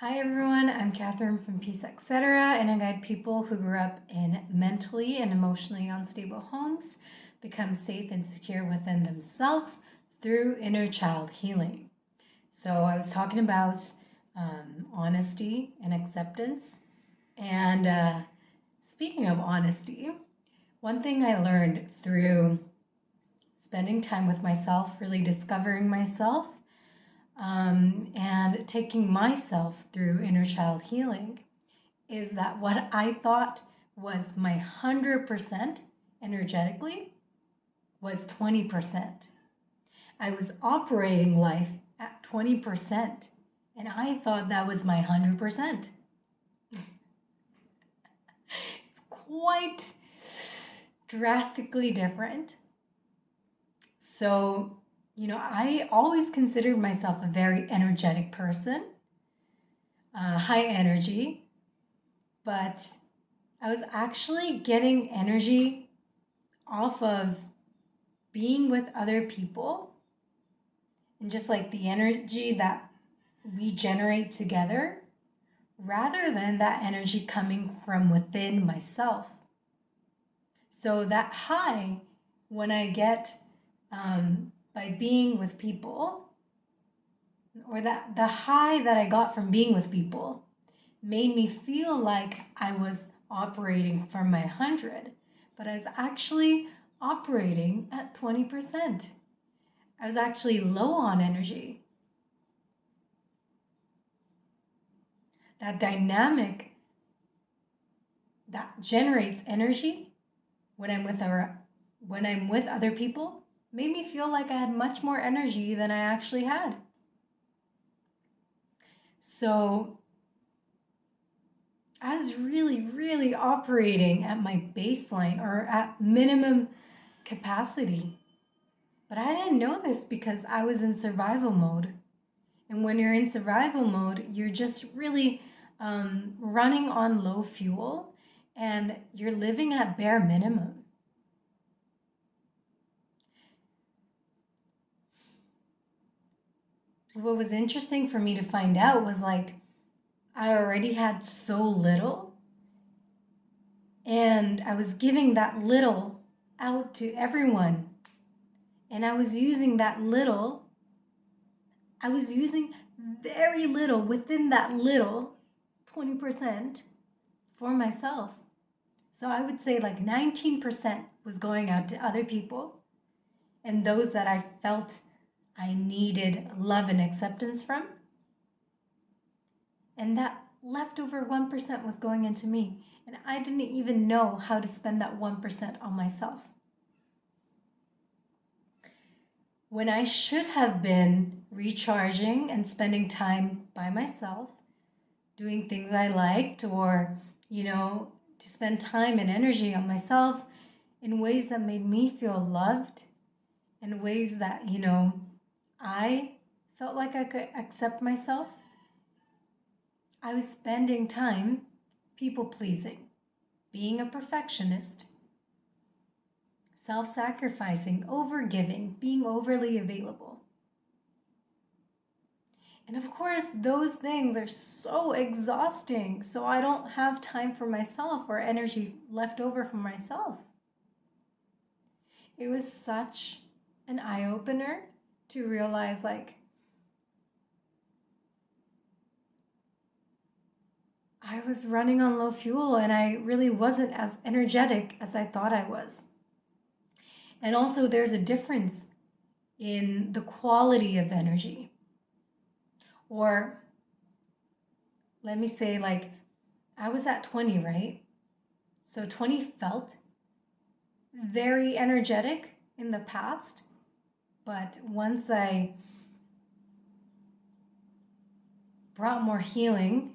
Hi everyone, I'm Catherine from Peace Etc. and I guide people who grew up in mentally and emotionally unstable homes become safe and secure within themselves through inner child healing. So I was talking about honesty and acceptance. And speaking of honesty, one thing I learned through spending time with myself, really discovering myself, and taking myself through inner child healing is that what I thought was my 100% energetically was 20%. I was operating life at 20%, and I thought that was my 100%. It's quite drastically different. So, I always considered myself a very energetic person, high energy, but I was actually getting energy off of being with other people and just like the energy that we generate together rather than that energy coming from within myself. So that high, when I get by being with people, or that the high that I got from being with people made me feel like I was operating from my 100, but I was actually operating at 20%. I was actually low on energy. That dynamic that generates energy when I'm with other people made me feel like I had much more energy than I actually had. So I was really operating at my baseline or at minimum capacity. But I didn't know this because I was in survival mode. And when you're in survival mode, you're just really running on low fuel and you're living at bare minimum. What was interesting for me to find out was like, I already had so little, and I was giving that little out to everyone. And I was using very little within that little 20% for myself. So I would say like 19% was going out to other people and those that I felt I needed love and acceptance from. And that leftover 1% was going into me. And I didn't even know how to spend that 1% on myself. When I should have been recharging and spending time by myself, doing things I liked, or, to spend time and energy on myself in ways that made me feel loved, in ways that, I felt like I could accept myself, I was spending time people pleasing, being a perfectionist, self-sacrificing, over-giving, being overly available. And of course, those things are so exhausting, so I don't have time for myself or energy left over for myself. It was such an eye-opener to realize, like, I was running on low fuel and I really wasn't as energetic as I thought I was. And also, there's a difference in the quality of energy. Or let me say, like, I was at 20, right? So 20 felt very energetic in the past. But once I brought more healing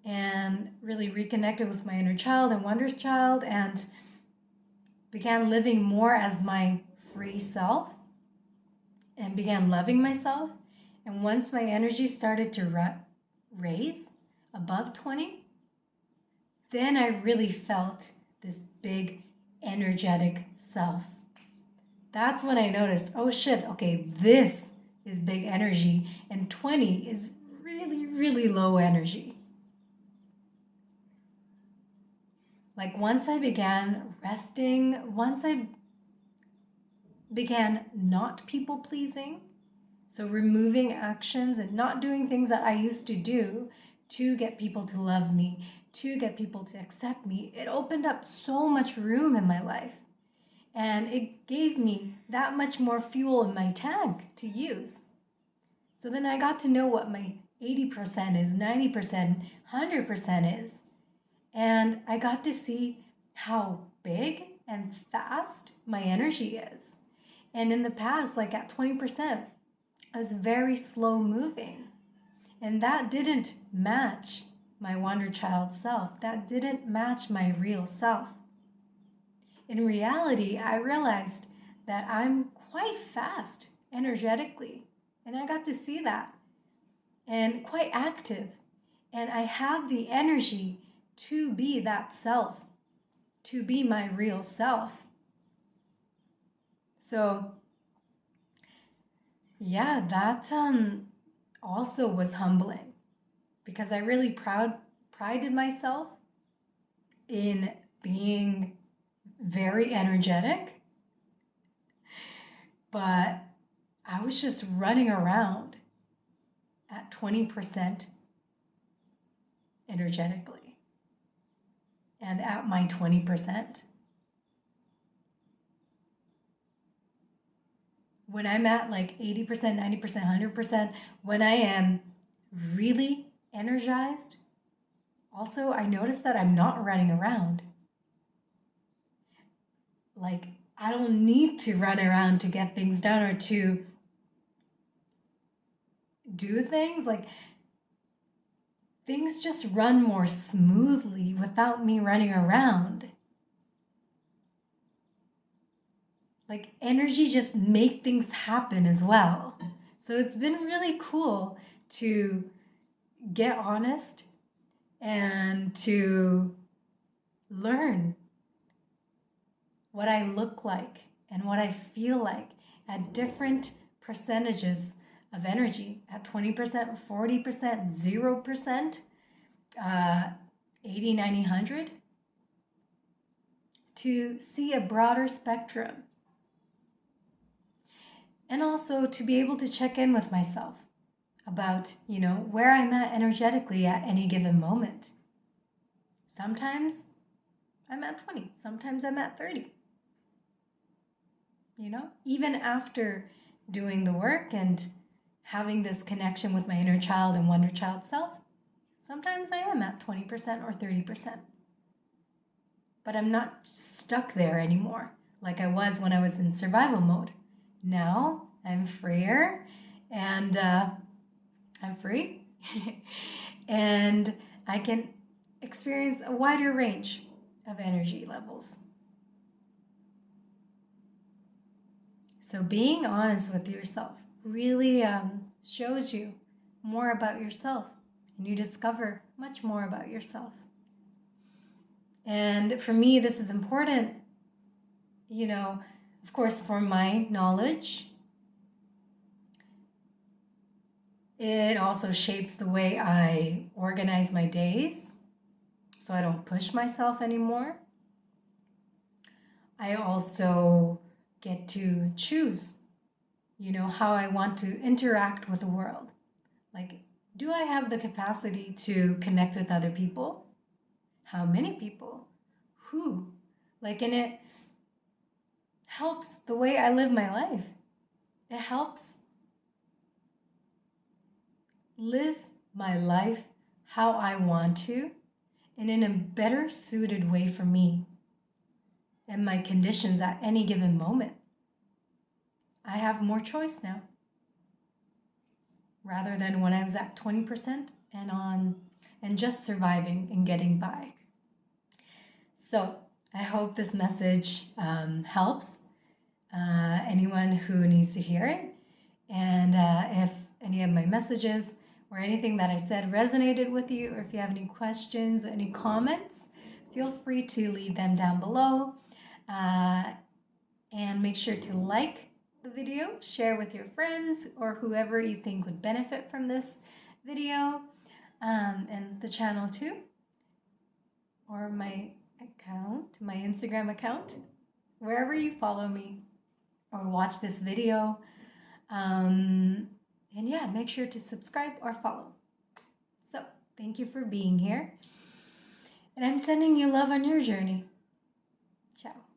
and really reconnected with my inner child and wonder child and began living more as my free self and began loving myself, and once my energy started to raise above 20, then I really felt this big energetic self. That's when I noticed, oh shit, okay, this is big energy, and 20 is really, really low energy. Like once I began resting, once I began not people pleasing, so removing actions and not doing things that I used to do to get people to love me, to get people to accept me, it opened up so much room in my life. And it gave me that much more fuel in my tank to use. So then I got to know what my 80% is, 90%, 100% is. And I got to see how big and fast my energy is. And in the past, like at 20%, I was very slow moving. And that didn't match my wonder child self. That didn't match my real self. In reality, I realized that I'm quite fast energetically. And I got to see that. And quite active. And I have the energy to be that self, to be my real self. So yeah, that also was humbling because I really prided myself in being very energetic, but I was just running around at 20% energetically and at my 20%. When I'm at like 80%, 90%, 100%, when I am really energized, also I notice that I'm not running around. Like I don't need to run around to get things done or to do things. Like things just run more smoothly without me running around. Like energy just make things happen as well. So it's been really cool to get honest and to learn what I look like and what I feel like at different percentages of energy, at 20%, 40%, 0%, 80, 90, 100, to see a broader spectrum. And also to be able to check in with myself about, where I'm at energetically at any given moment. Sometimes I'm at 20, sometimes I'm at 30. Even after doing the work and having this connection with my inner child and wonder child self, sometimes I am at 20% or 30%. But I'm not stuck there anymore like I was when I was in survival mode. Now I'm freer and I'm free and I can experience a wider range of energy levels. So being honest with yourself really shows you more about yourself and you discover much more about yourself. And for me, this is important, of course, for my knowledge. It also shapes the way I organize my days so I don't push myself anymore. I also get to choose, how I want to interact with the world. Like, do I have the capacity to connect with other people? How many people? Who? And it helps the way I live my life. It helps live my life how I want to and in a better suited way for me and my conditions at any given moment. I have more choice now rather than when I was at 20% and just surviving and getting by. So I hope this message helps anyone who needs to hear it. And if any of my messages or anything that I said resonated with you, or if you have any questions, any comments, feel free to leave them down below. And make sure to like the video, share with your friends or whoever you think would benefit from this video and the channel too, or my account, my Instagram account, wherever you follow me or watch this video. And yeah, make sure to subscribe or follow. So, thank you for being here. And I'm sending you love on your journey. Ciao.